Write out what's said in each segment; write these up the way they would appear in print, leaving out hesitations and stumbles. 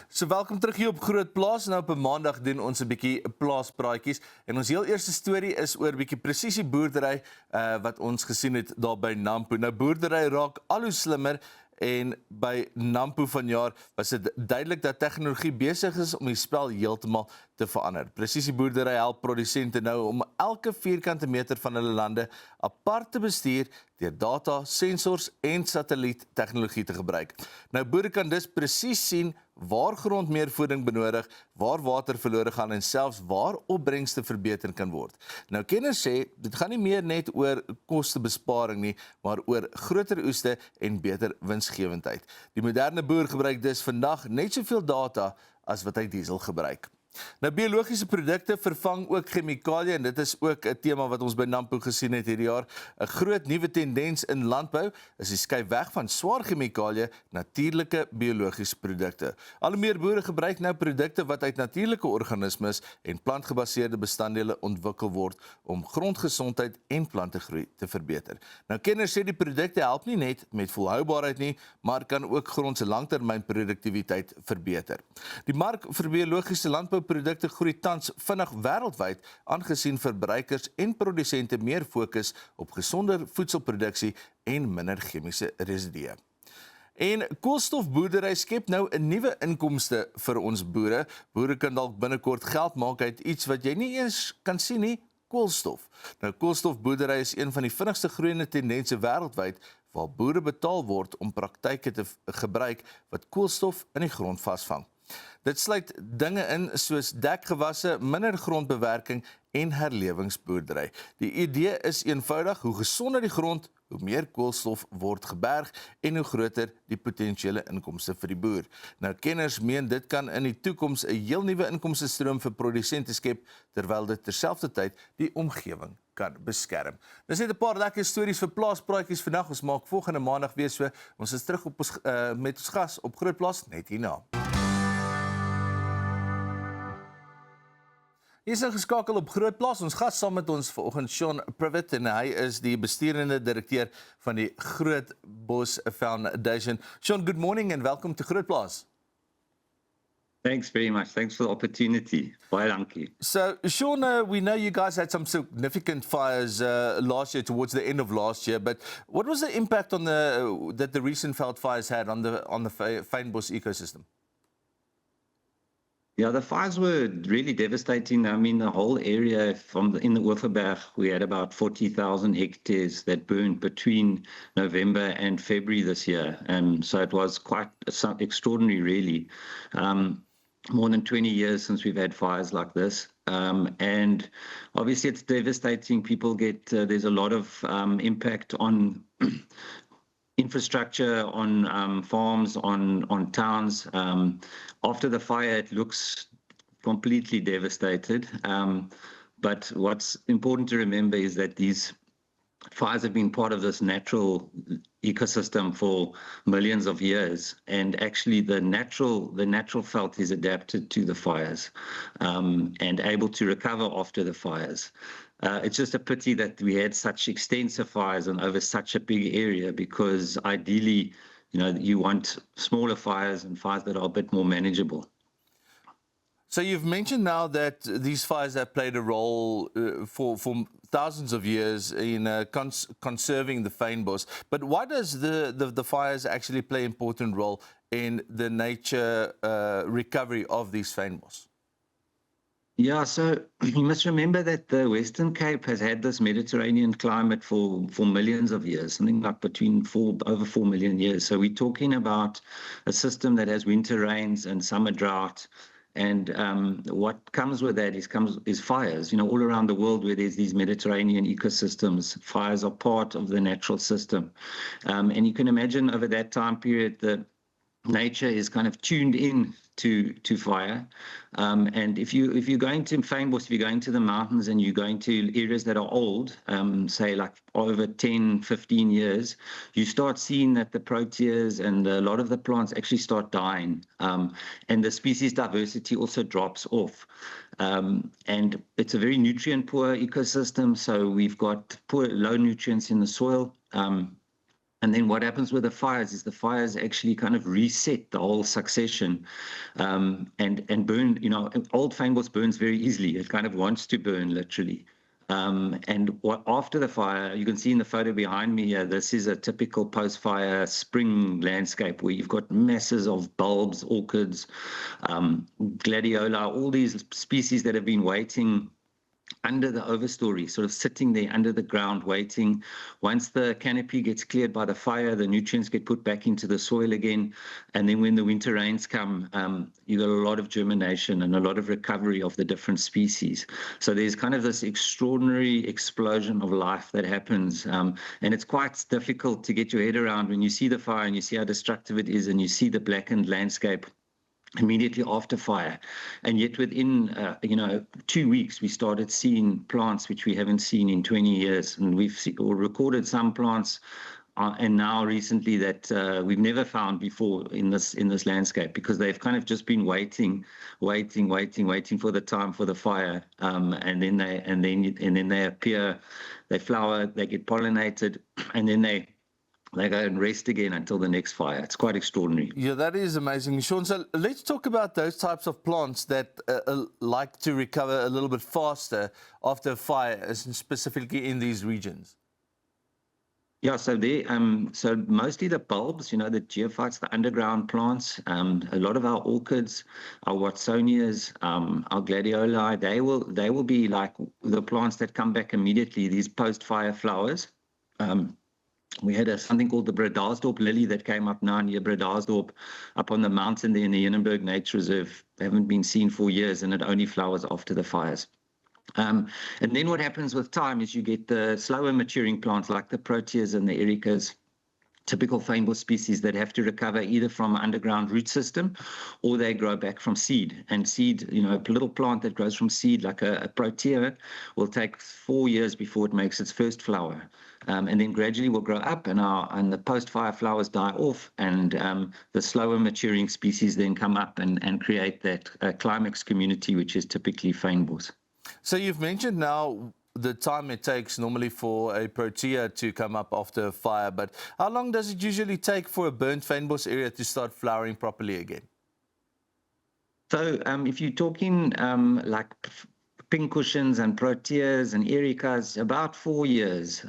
So welkom terug hier op Groot Plaas. Nou op 'n maandag doen ons 'n bietjie plaaspraatjies en ons heel eerste storie is oor bietjie presisie boerdery wat ons gesien het daar by Nampo. Nou boerdery raak al hoe slimmer en by Nampo vanjaar was dit duidelik dat tegnologie besig is om die spel heeltemal te verander. Presisie boerdery help produsente nou om elke vierkante meter van hulle lande apart te bestuur deur data, sensors en satelliettegnologie te gebruik. Nou boere kan dus presies sien waar grond meer voeding benodig, waar water verlore gaan en selfs waar opbrengste verbeter kan word. Nou kenners sê, dit gaan nie meer net oor kostebesparing nie, maar oor groter oeste en beter winsgewendheid. Die moderne boer gebruik dus vandag net soveel data as wat hy diesel gebruik. Nou biologiese produkte vervang ook chemikalieë en dit is ook 'n tema wat ons by Nampo gesien het hierdie jaar. 'n Groot nuwe tendens in landbou is die skuif weg van swaar chemikalieë, natuurlike biologiese produkte. Al hoe meer boere gebruik nou produkte wat uit natuurlike organismes en plantgebaseerde bestanddele ontwikkel word om grondgesondheid en plantegroei te verbeter. Nou kenners sê die produkte help nie net met volhoubaarheid nie, maar kan ook grond se langtermynproduktiwiteit verbeter. Die mark vir biologiese landbouprodukte groei tans vinnig wêreldwyd, aangesien verbruikers en produsente meer fokus op gesonder voedselproduksie en minder chemiese residue. En koolstofboerdery skep nou 'n nuwe inkomste vir ons boere. Boere kan dalk binnekort geld maak uit iets wat jy nie eens kan sien nie, koolstof. Nou koolstofboerdery is een van die vinnigste groeiende tendense wêreldwyd waar boere betaal word om praktyke te gebruik wat koolstof in die grond vasvang. Dit sluit dinge in soos dekgewasse, minder grondbewerking en herlewingsboerdery. Die idee is eenvoudig, hoe gesonder die grond, hoe meer koolstof word geberg en hoe groter die potensiële inkomste vir die boer. Nou kenners meen dit kan in die toekoms 'n heel nuwe inkomstestroom vir produsente skep, terwyl dit terselfdertyd die omgewing kan beskerm. Dis net 'n paar lekker stories vir plaaspraatjies vandag. Ons maak volgende maandag weer so. Ons is terug op ons, met ons gas op Groot Plaas net hierna. Hier is geskakel op Groot Plaas. Ons gas saam met ons vanoggend Sean Privet en hy is die besturende direkteur van die Groot Bos Foundation. Sean, good morning and welcome to Groot Plaas. Thanks very much. Thanks for the opportunity. Baie dankie. So, Sean, we know you guys had some significant fires last year, towards the end of last year, but what was the impact on that the recent veld fires had on the fynbos ecosystem? Yeah, the fires were really devastating. I mean, the whole area in the Oeverberg, we had about 40,000 hectares that burned between November and February this year. And so it was quite extraordinary, really. More than 20 years since we've had fires like this. And obviously it's devastating. People there's a lot of impact on infrastructure, on farms, on towns. After the fire, it looks completely devastated. But what's important to remember is that these fires have been part of this natural ecosystem for millions of years, and actually the natural veld is adapted to the fires and able to recover after the fires. It's just a pity that we had such extensive fires and over such a big area, because ideally, you want smaller fires and fires that are a bit more manageable. So you've mentioned now that these fires have played a role for thousands of years in conserving the fynbos. But why does the fires actually play an important role in the nature recovery of these fynbos? Yeah, so you must remember that the Western Cape has had this Mediterranean climate for millions of years, something like over 4 million years. So we're talking about a system that has winter rains and summer drought. And what comes with that is fires. All around the world where there's these Mediterranean ecosystems, fires are part of the natural system. And you can imagine over that time period, the nature is kind of tuned in to fire. And if you're going to fynbos, if you're going to the mountains and you're going to areas that are old, say like over 10, 15 years, you start seeing that the proteas and a lot of the plants actually start dying. And the species diversity also drops off. And it's a very nutrient poor ecosystem. So we've got low nutrients in the soil. And then what happens with the fires is the fires actually kind of reset the whole succession, and burn. Old fynbos burns very easily. It kind of wants to burn literally. After the fire, you can see in the photo behind me here, this is a typical post-fire spring landscape where you've got masses of bulbs, orchids, gladiola, all these species that have been waiting under the overstory, sort of sitting there under the ground waiting. Once the canopy gets cleared by the fire, the nutrients get put back into the soil again. And then when the winter rains come, you got a lot of germination and a lot of recovery of the different species. So there's kind of this extraordinary explosion of life that happens. And it's quite difficult to get your head around when you see the fire and you see how destructive it is and you see the blackened landscape immediately after fire. And yet within 2 weeks we started seeing plants which we haven't seen in 20 years, and we've recorded some plants and now recently that we've never found before in this landscape, because they've kind of just been waiting for the time for the fire, and then they appear, they flower, they get pollinated, and then they go and rest again until the next fire. It's quite extraordinary. Yeah, that is amazing. Sean, so let's talk about those types of plants that like to recover a little bit faster after a fire, specifically in these regions. Yeah, so mostly the bulbs, the geophytes, the underground plants, a lot of our orchids, our watsonias, our gladioli, they will be like the plants that come back immediately, these post-fire flowers. We had something called the Bredasdorp lily that came up now near Bredasdorp, up on the mountain there in the Hindenburg Nature Reserve. They haven't been seen for years, and it only flowers after the fires. And then what happens with time is you get the slower maturing plants like the proteas and the ericas, typical fynbos species that have to recover either from an underground root system or they grow back from seed. And seed, a little plant that grows from seed like a protea will take 4 years before it makes its first flower. And then gradually will grow up, and the post-fire flowers die off, and the slower maturing species then come up and create that climax community, which is typically fynbos. So you've mentioned now the time it takes normally for a protea to come up after a fire, but how long does it usually take for a burnt fynbos area to start flowering properly again? So if you're talking like pincushions and proteas and ericas, about 4 years,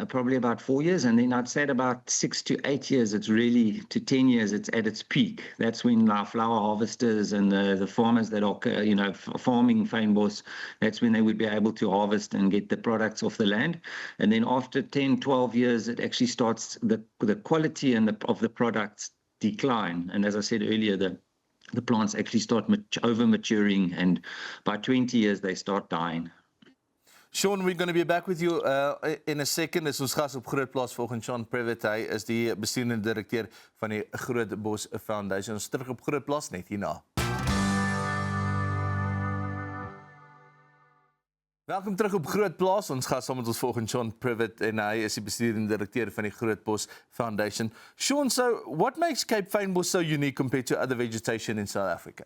probably about 4 years. And then I'd say at about 6 to 8 years, it's really to 10 years, it's at its peak. That's when our flower harvesters and the farmers that are, farming fynbos, that's when they would be able to harvest and get the products off the land. And then after 10, 12 years, it actually starts, the quality of the products decline. And as I said earlier, the plants actually start over maturing, and by 20 years they start dying. Sean, we're going to be back with you in a second. Dis ons gas op Groot Plaas volgens Sean Previtt. Hy is die bestuurende direkteur van die Groot Bos Foundation. Ons terug op Groot Plaas net hierna. Welkom terug op Groot Plaas. Ons gas saam met ons volgens Sean Previtt, en hy is die bestuurende direkteur van die Groot Bos Foundation. Sean, so what makes Cape fynbos so unique compared to other vegetation in South Africa?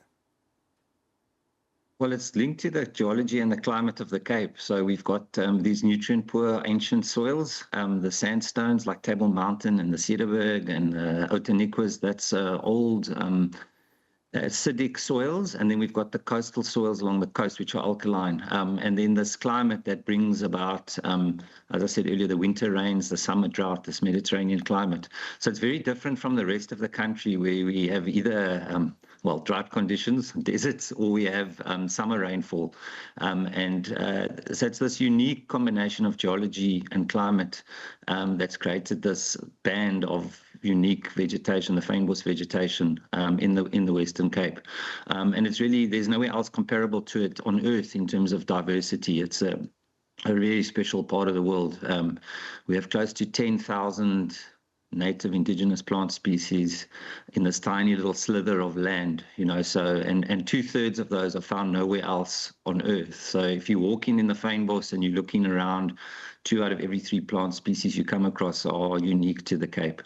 Well, it's linked to the geology and the climate of the Cape. So we've got these nutrient-poor ancient soils, the sandstones like Table Mountain and the Cederberg and Outeniquas. That's old acidic soils, and then we've got the coastal soils along the coast, which are alkaline, and then this climate that brings about, as I said earlier, the winter rains, the summer drought, this Mediterranean climate. So it's very different from the rest of the country, where we have either drought conditions, deserts, or we have summer rainfall, and so it's this unique combination of geology and climate that's created this band of unique vegetation, the fynbos vegetation in the Western Cape. And it's really, there's nowhere else comparable to it on Earth in terms of diversity. It's a really special part of the world. We have close to 10,000 native indigenous plant species in this tiny little slither of land, so, and 2/3 of those are found nowhere else on Earth. So if you're walking in the fynbos and you're looking around, 2 out of every 3 plant species you come across are unique to the Cape.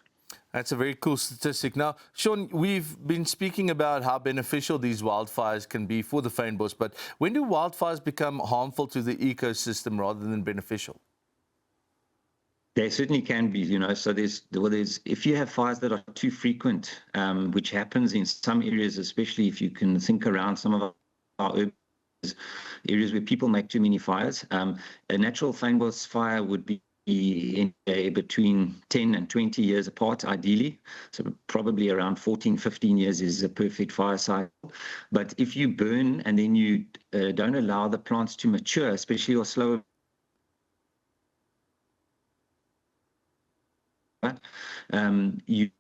That's a very cool statistic. Now, Sean, we've been speaking about how beneficial these wildfires can be for the fynbos, but when do wildfires become harmful to the ecosystem rather than beneficial? They certainly can be, you know. So there's if you have fires that are too frequent, which happens in some areas, especially if you can think around some of our urban areas where people make too many fires. A natural fynbos fire would be between 10 and 20 years apart, ideally. So probably around 14, 15 years is a perfect fire cycle. But if you burn and then you don't allow the plants to mature, especially your slower you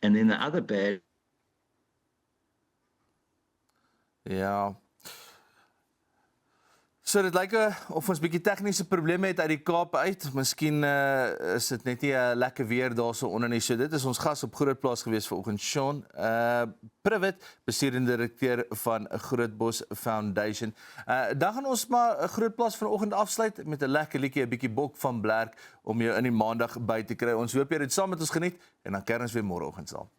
and then the other bad Ja. So dit lyk of ons bietjie tegniese probleme het uit die Kaap uit. Miskien is dit net nie lekker weer daarso onder nie. So dit is ons gas op Grootplaas gewees vanoggend, Sean Privett, bestuurende direkteur van Grootbos Foundation. Dan gaan ons maar Grootplaas vanoggend afsluit met 'n lekker liedjie, 'n bietjie Bok van Blerk om jou in die maandag by te kry. Ons hoop jy het dit saam met ons geniet en dan kerns weer môreoggend saam.